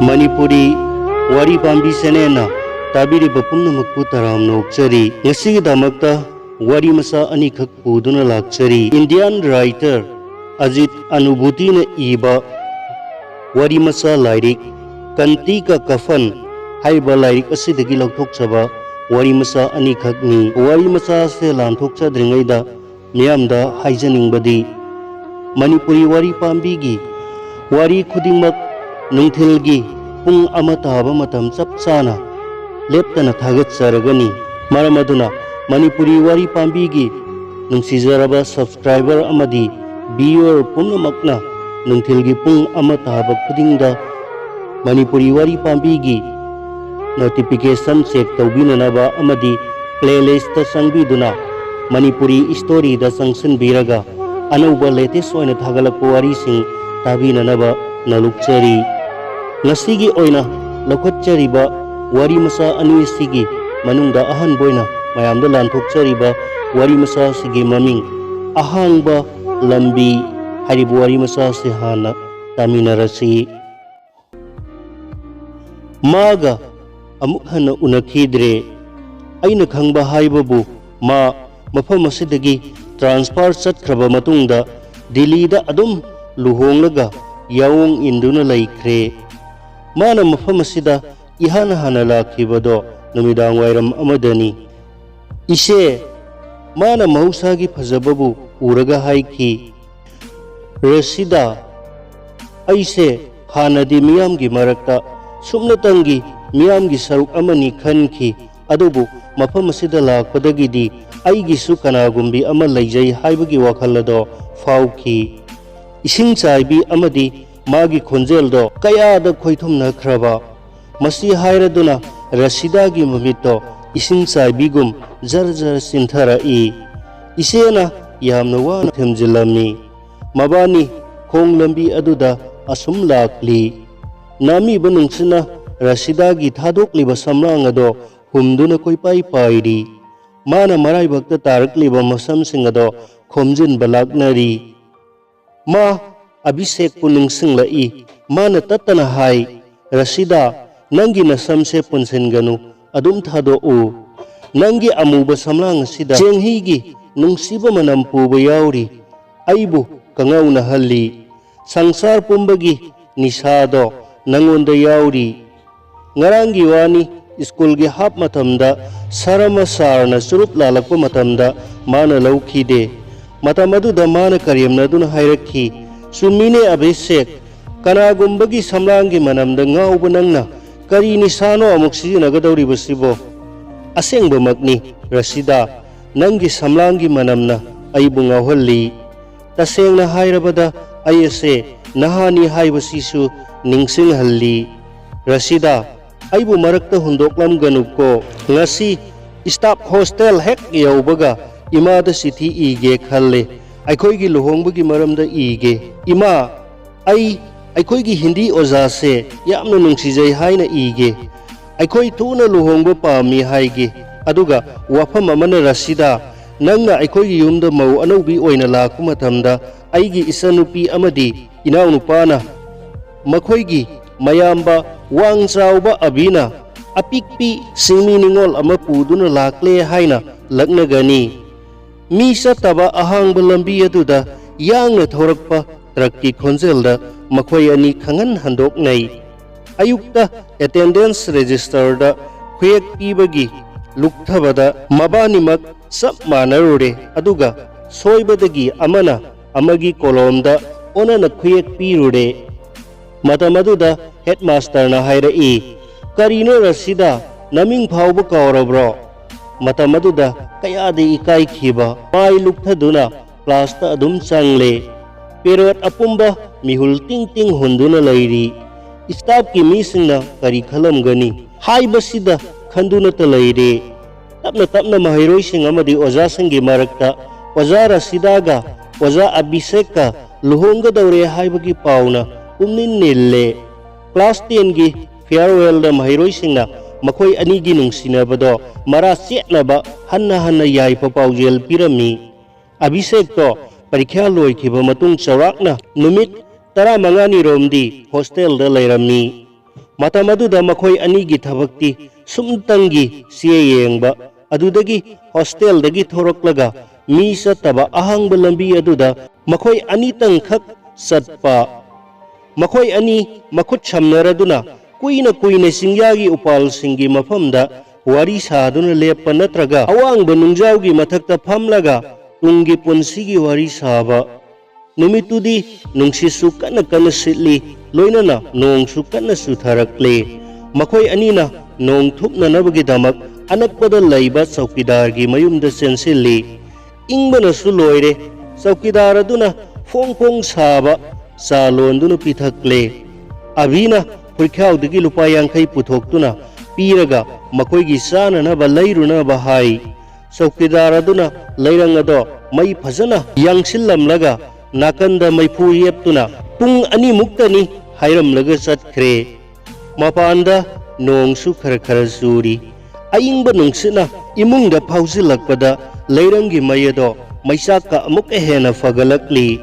Manipuri Wari Pambi Senena Tabiriba Pumnamakpu Taramna Okchari Ngasigidamakta Wari Masa Anikak Puduna Lakchari Indian writer Ajit Anubhutina Iba Wari Masa Lairik Kanti Ka Kafan Haiba Lairik Asidagi Laukthokchaba Wari Masa Anikakni Wari Masa Se Lanthokcha Dringaida Miyamda Haijaningbadi Manipuri Wari Pambigi Wari Khudingmak Nungthilgi Pung Amataba Matam Chapchana Leptana Thagatcharagani Maramaduna Manipuri Wari Pambigi Nungsijaraba subscriber amadi viewer Pumnamakna Nungthilgi Pung Amataba Khudingda Manipuri Wari Pambigi notification check tawbinanaba amadi playlist ta sangbiduna Manipuri story da sangsanbiraga anauba latest oina thagalakpa wari sing tabinanaba nalukchari ngasigi oina lokhatchariba wari masa ani sigi manungda ahan boina mayamda lanthokchariba wari masa sigi maming ahangba lambi haribu wari masa se hana taminarasi maga amuk hana unakhidre aina khangba haibabu ma mafam asidagi transfer chatkraba matungda Delhi da adum luhonglaga yawong induna laikre mana mafam asida ihana hana lakhibado numidang wairam amadani ise mana mahusagi phajababu uraga haiki Rasida aise hanadi miyamgi marakta sumnatangi miyamgi saruk amani khanki adubu mafam asida lakpadagidi aigisu kanagumbi ama laijai haibagi wakhalado fauki ising chaibi amadi magi khonjeldo kayada khoithumna khraba masi hairaduna Rasidagi mamito ising chaibigum jar sinthara isena yamna wana themjilami mabani khong lambi aduda asum lakli nami banungsina Rasidagi thadokliba samrang ado humduna koipai paidi mana marai bakta tarakliba masam singado khomjin balaknari ma Abhishek puningsing lai mana tatana hai Rasida nangi nasamse punsenganu adum thado u nangi amuba samlang sida jenghigi nungsiba manam puba yauri aibu kangauna halli sangsar pumbagi nisado nangonda yauri ngarangi wani school gi hap matamda sarama sarna surup lalakpa matamda mana laukhide matamadu mana karyamna dun hairakhi sumine Abhishek kanagumbagi samlangi manamda ngauba nangna kari nisano amuk sijinagadauribasibo asengba makni Rasida nangi samlangi manamna aibu ngauhalli tasengna hairabada ayase nahani haibasisu ningsinghalli Rasida aibu marakta hundoklam ganuko ngasi staff hostel hek yaubaga imada sithi ige khalle aikhoigi luhongbagi maramda ige ima aikhoigi hindi oja se yamna nungsijai haina ige aikhoi thuna luhongba pami haige aduga wafam amana Rasida nangna aikhoigi yumda mau anaubi oina lakku matamda aigi isanupi amadi inau nupana makhoigi mayamba wang chauba abina apikpi singmi ningol ama puduna lakle haina laknagani mi sataba ahangba lambi aduda yangna thorakpa trakki khonjelda makhoi ani khangan handoknai ayukta attendance register da khuyek pibagi lukthabada mabanimak sab manarure aduga soibadagi amana amagi kolomda onana khuyek pirure matamaduda headmaster na hairai karino Rasida naming phauba kaurabro matamaduda kayadi ikai khiba mai lukthaduna class ta adum changle period apumba mihul ting hunduna lairi staff ki misingna kari khalamgani haibasida khanduna ta laire tapna mahairoi sing amadi oja singi marakta oja Rasidaga oja Abhishekka luhonga daure haibagi pauna umnin nille class 10 gi farewell da mahairoi singna makhoi ani gi nungsinabado mara chetnaba hanna yai papaujel pirami Abhishek to parikha loikhiba matung chawrakna numit 15 romdi hostel da lairami Matam aduda makhoi anigi thabakti sumtangi siya yengba adudagi hostel dagi thoroklaga mi sataba ahangba lambi aduda makhoi anitang khak satpa makhoi ani makhut samnaraduna kuina singyagi upal singi mafamda wari saduna leppa natraga awangba nungjawgi mathakta phamlaga tunggi punsigi wari saba numitudi nungsisu kana sitli loinana nongsu kana sutharakle makhoi anina nong thupna nabagi damak anakpada laiba chowkidar gi mayumda sensilli ingbana su loire chowkidar aduna phong saba salonduna pithakle abina purkhaudagi lupa yankai puthoktuna piraga makoigi sana na ba lairuna ba hai chowkidar aduna lairang ado mai phajana yangsillamlaga nakanda maifu yeptuna pung ani muktani hairamlaga chatkre mapanda nongsu khara suri ayingba nungsina imungda phausilakpada leirangi mayado maisaka amuk hena fagalakli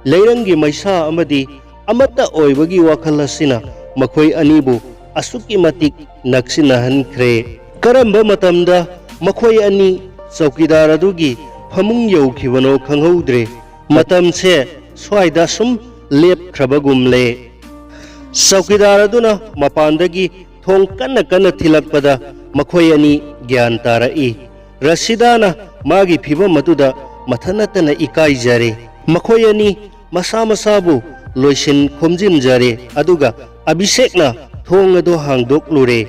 leirangi maisa amadi amata oibagi wakhal asina makhoi anibu asuki matik naksinahankhre karamba matamda makhoi ani chowkidar adugi phamung yaukhibano khanghoudre matamse swaida sum lepkhrabagumle chowkidar aduna mapandagi thong kana thilakpada makhoi ani gyan tarai rasidana magi phibam aduda mathanatana ikai jare makhoi ani masabu loisin khomjin jare aduga abhishekna thong ado hangdok lure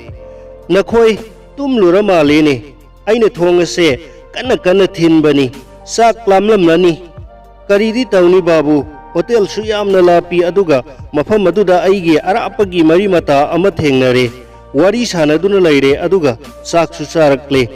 nakhoi tumlura malene aina thong ase kana thinbani sak lamlamlani karidi tawni babu hotel su yamna lapi aduga mafam aduda aigi arapagi mari mata ama thengnare wari sanaduna laire aduga saksu sarakle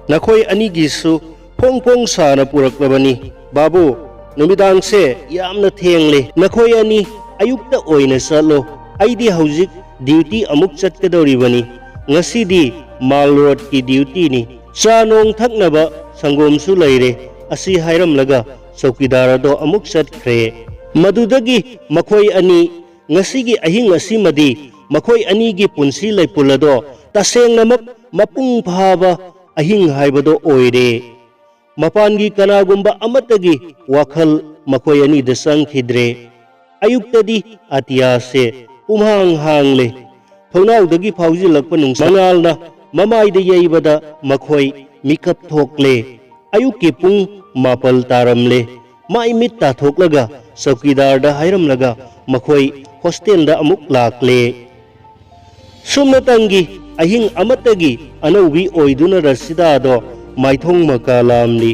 nakhoi anigi su phong sana puraklabani babu numidang se yamna thengle nakhoi ani ayukta oina salo aidi haujik duty amuk chatkadoribani ngasidi mal road ki duty ni chanong thaknaba sangom su laire asi hairamlaga chowkidar ado amuk chatkre madudagi makhoi ani ngasigi ahing asimadi makhoi anigi punsi laipulado tasengnamak mapung phaba ahing haibado oire mapangi kanagumba amatagi wakhal makhoi ani dasang khidre ayuktadi atiase umhang hangle thonawdagi phawjilakpa nungsangalna mamaida yeibada makhoi mikap thokle ayukki pung mapal taramle mai mit ta thoklaga chowkidar da hairamlaga makhoi hostel da amuk lakle sumnatangi ahing amatagi anaubi oiduna rasida do maithong makalamli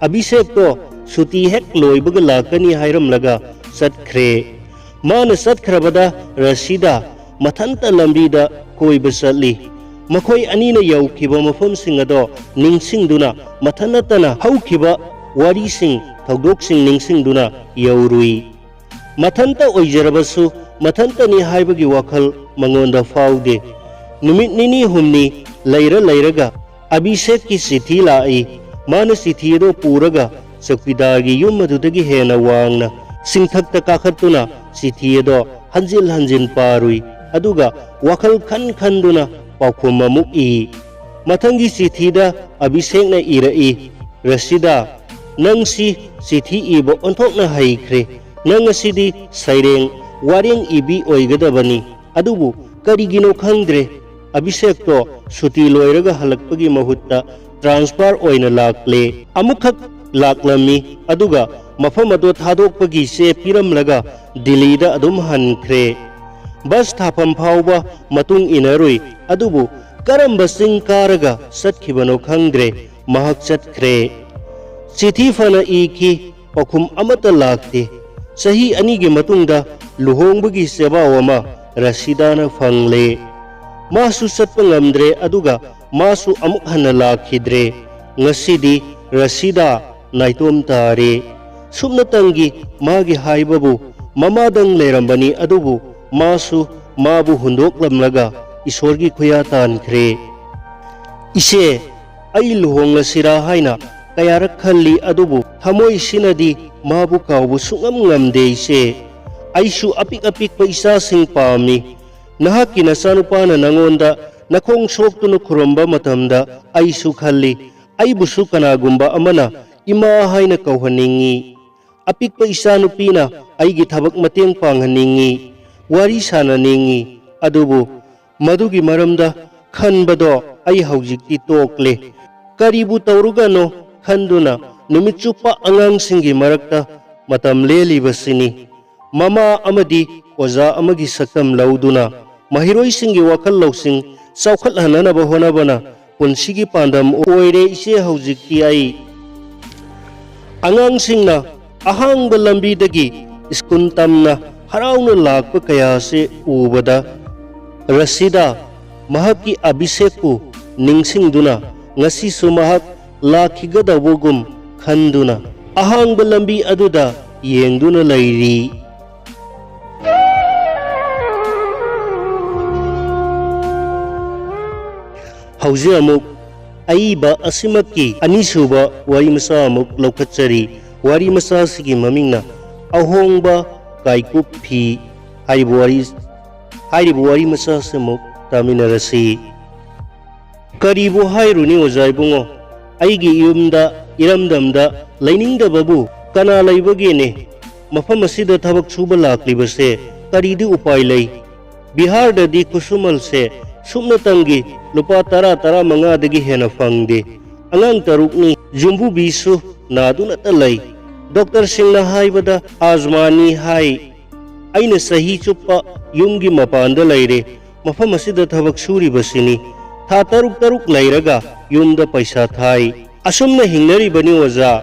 abhishek to suti hek loibaga lakani hairamlaga satkhre mana satkrabada rasida mathanta lambida koiba satli makhoi anina yaukhiba mafam singado ningsingduna mathanatana haukhiba wari sing thogdok sing ningsingduna yaurui mathanta oijarabasu mathanta ni haibagi wakhal mangonda faude numit nini humni lairaga abhishek ki sithi lai mana sithi do puraga chowkidar gi yum adudagi hena wangna singthakta kakhatuna sithi do hanjil parui aduga wakhal khanduna paukhum amuk i mathangi sithida abhishek na irai rasida nangsi sithi ibo onthokna haikhre nangasidi saireng wareng ibi oigadabani adubu karigino khangdre abhishek to suti loiraga halakpagi mahutta transfer oina lakle amukhak laklami aduga mafam ado thadokpagi se piramlaga Delhi da adum hankhre bus thapam phauba matung inarui adubu karamba sing karaga satkibano khangdre mahak chatkhre chithi fana iki pakhum amata lakte sahi anigi matungda luhongbagi seba wama rasidana fangle masu satpa ngamdre aduga masu amuk hana lakhidre ngasidi rasida naitom tare sumnatangi magi haibabu mamadang lerambani adubu masu mabu hundoklamlaga isorgi khoya tankhre ise ai luhongla sira haina kayarak khalli adubu thamoi sinadi mabu kawbu sungam ngamde ise aisu apik pa isa sing pamni Nahaki nasanupana nangonda nakong soktuna khuramba matamda aisu khalli aibusu kanagumba amana ima haina kauhaningi. Apikpa isanupina aigi thabak mateng panghaningi wari sananingi adubu madugi maramda khanbado ai haujikti tokle karibu taurugano khanduna numit chupa angangsinggi marakta matam lelibasini mama amadi oza amagi sakam lauduna mahiroi singi wakal lausing saukhat hananaba honabana punsigi pandam oire ise haujikti ai angangsingna ahangba lambidagi skun tamna harauna lakpa kaya se ubada rasida mahaki abhisekku ningsingduna ngasi su mahak lakhigadabugum khanduna ahangba lambi aduda yengduna lairi. Hauze amuk aiba asimaki anisuba wari masa amuk laukhatsari wari masa sigi mamingna ahongba kaikup phi haribu wari masa samuk taminarasi. Karibu hairuni ozaibungo aigi yumda iramdamda lainingdababu kana laibagene mafam asida thabak suba laklibase karidi upai lai. Bihar dadi kusumal se sumnatangi lupa tara manga dagi hena fangde angang tarukni jumbu bisu naduna talai. Dr. Singna haibada azmani hai aina sahi chupa yumgi mapanda laire mafam asida thabak suri basini tha taruk lairaga yumda paisa thai asumna hingnari bani oza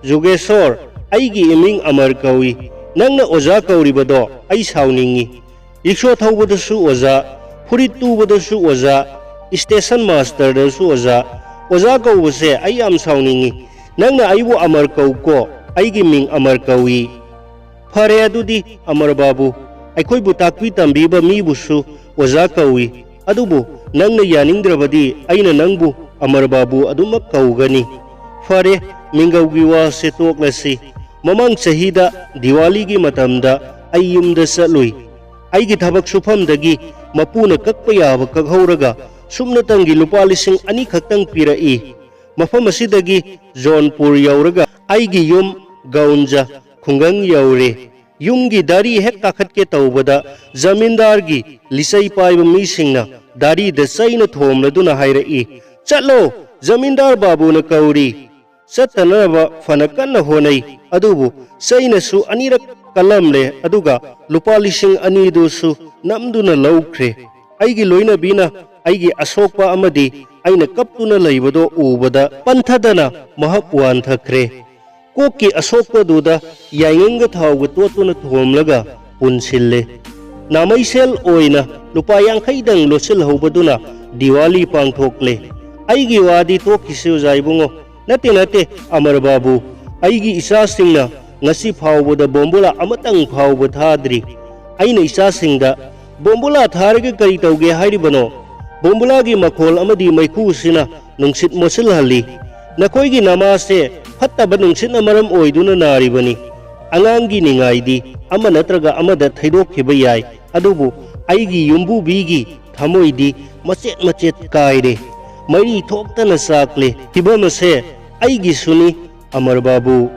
Jogeshwar aigi iming amar kawi nangna oza kauribado ai sauningi riksho thawbadasu oza furit tubadasu oza station master dasu oza kaubase ai am sauningi nangna aibu amar kauko aigi ming amar kawi fare adudi amar babu aikhoibu takpi tambiba mibusu oza kawi adubu nangna yaningdrabadi aina nangbu amar babu adumak kaugani fare mingaugi wa setoklasi mamang chahida diwali gi matamda ayyumda salui aigi thabak sufamdagi mapuna kakpa yaba kakhauraga sumnatangi lupa lising ani khaktang pirai mafam asidagi Jaunpur yauraga aigi yum gaunja khungang yaure yumgi dari hek kakhatke taubada zamindar gi lisai paiba misingna dari da saina thomladuna hairai chatlo zamindar babu na kauri satanaba fanakanna honai adubu saina su anirak kalamle aduga lupa lising ani dusu namduna laukre aigi loina bina aigi asokpa amadi aina kaptuna laibado ubada panthadana mahak wan thakre koki asokpa duda yainga thawga totuna thomlaga punsille namaisel oina lupa yankhaidang losil hobaduna diwali pangthokle aigi wadi tokisiu jaibungo nate amar babu aigi isa singna ngasi phawbada bombula amatang phawba thadri aina isa singda bombula tharga kari tauge hairibano bombula gi makhol amadi maikhu sina nungsit mosil hali nakoi gi namase fattaba nungsit amaram oiduna naribani angangi ningaidi ama natraga amada thaidok khiba yai adubu aigi yumbu bigi thamoidi macet kaire mari thoktana sakle hibamase aigi suni amar babu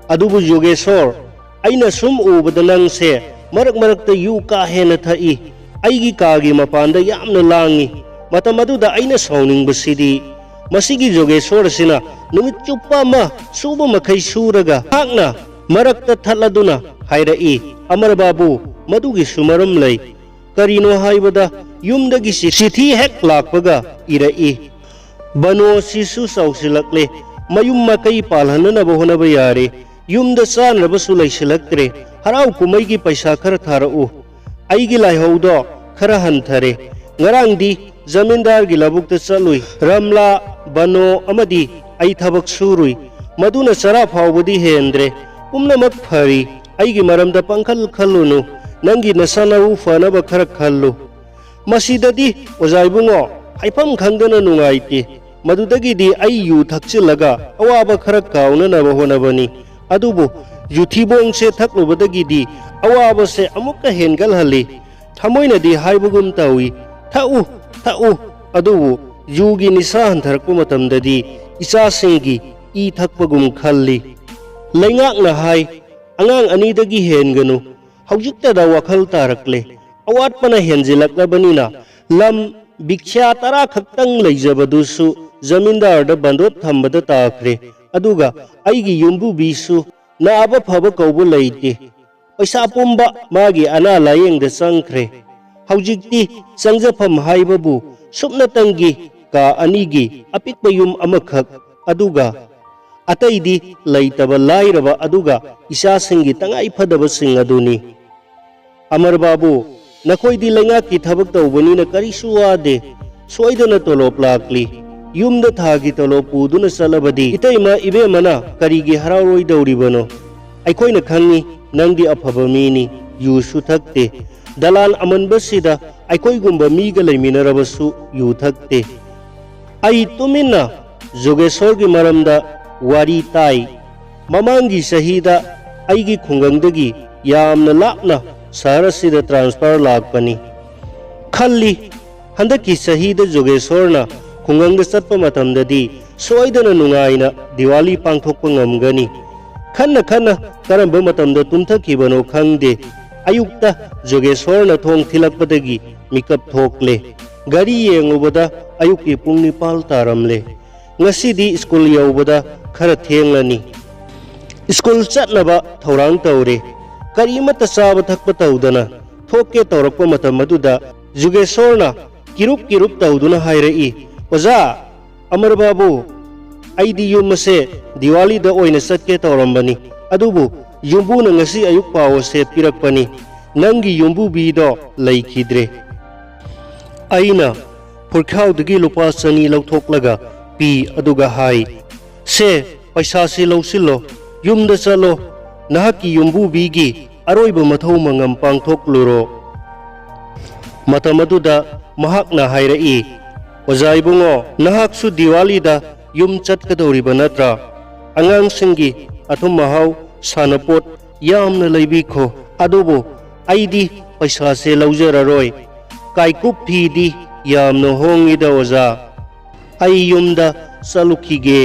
adubu Jogeshwar aina sum ubada nangse marak yu ka hena thai aigi kagi mapanda yamna langi matamaduda aina sauning basidi masigi Jogeshwar sina numit chuppa ma suba makhai suraga hakna marakta thaladuna hairai amar babu madugi sumaram lai karino haibada yumdagi sithi hek lakpaga irai bano sisu sausilakle mayum makai palhanana bahonaba yare yumda sanraba sulai silaktre harau kumai gi paisa khara tharau aigi laihaudo khara hanthare ngarangdi zamindar gi labukta chalui ramla bano amadi ai thabak surui maduna sara phawbudi hendre pumnamak phari aigi maramda pangkhal khallunu nangi nasanaru fanaba khara khallu masidadi ojaibungo haifam khangdana nungaite madudagi di ai yu thakchilaga awaba khara kauna na bahonabani अदुबो युथिबोंग से थकलुबदगिदी अवाबसे अमुक्का हेनगलहली थमोइनदी हाइबगुम तावी थउ थउ अदुबो युगी निसा हंथरकपा मतमददी इचासिंगी ई थकपगुम खल्ली लैंगाकना हाय अंगांग अनीदगी हेनगनु हौजिक्तदा वखल तारकले अवाटपना हेनजिलक्लबनिना lump भिक्षा तरा खक्तंग लैजबदुसु जमींदारदा बंदोप थंबदा ताखरे अदुगा अइगी युम्बुबीसु नाबा फबा कौबा लैते पैसा पुंबा मागी अना लायेंगदा चंखरे हौजिक्ति चंगजफम हाइबबु सुपनतंगी का अनीगी अपिकपा yum अमखक अदुगा अतैदी लैतबा लाइरबा अदुगा इसासिंगी तंगाई फदबसिंग अदुनी अमर बाबू नखोइदी लैंगाकी थबक तौबनीना करिसु वादे सोइदना तोलोप लाक्ली युमदा थागी तोलोप पुदुना चलबदी इतैमा इबेमना करिगी हरारोइदौरिबनो अइखोइना खंगी नंगदी अफबा मीनी युसु थक्ते दलाल अमनबसिदा अइखोइगुम्बा मीगा लैमिनरबसु यु थक्ते अइ तुमिना जोगेश्वरगी मरमदा वारी ताई ममांगी सहीदा अइगी खुंगंगदगी यामना लापना शहर असिदा ट्रांसफर लाकपनी खल्ली हंदकी सहीदा जोगेश्वरना खुंगंगदा चटपा मतमददी सोइदना नुंगाइना दिवाली पांगथोकपा ngamgani खन्ना खन्ना करंबा मतमदा तुमथखिबनो खंगदे अयुक्ता जोगेश्वरना थोंग थिलकपदगी मिकप थोकले गाड़ी येंगुबदा अयुक्की पुंग 9 तारमले ngasi स्कूल यौबदा खरा थेंगलनी स्कूल चटनबा थौरांग तौरे करीमता चाब थकपा तौदना थोके तौरक्पा मतम मदुदा जुगेश्वरना किरुप किरुप तौदुना हाइरई ओजा अमर बाबू अइदी युमसे दिवाली दा ओइना चटके तौरंबनी अदुबु युम्बुना ngasi अयुक पाव से पिरकपनी नंगी युम्बु बीदो लैखिद्रे अइना फुरखाउदगी लुपा चनी लौथोकलगा पी अदुगा हाई से पैसा से लौसिलो युमदा चलो नहाकी युम्बु बीगी अरोइब मथौ मंगम पांगथोकलुरो मतमदुदा महाकना हाइरई ओजाइबुंगो नहाकसु दिवालीदा युम चटकदौरिबा नत्रा अंगांसिंगी अथुम महाव सानपोट यामना लैबिखो अदुबो अइदी पैसा से लौजररोय काइकुप फीदी यामना होंगिदा ओजा अइ युमदा चलुखिगे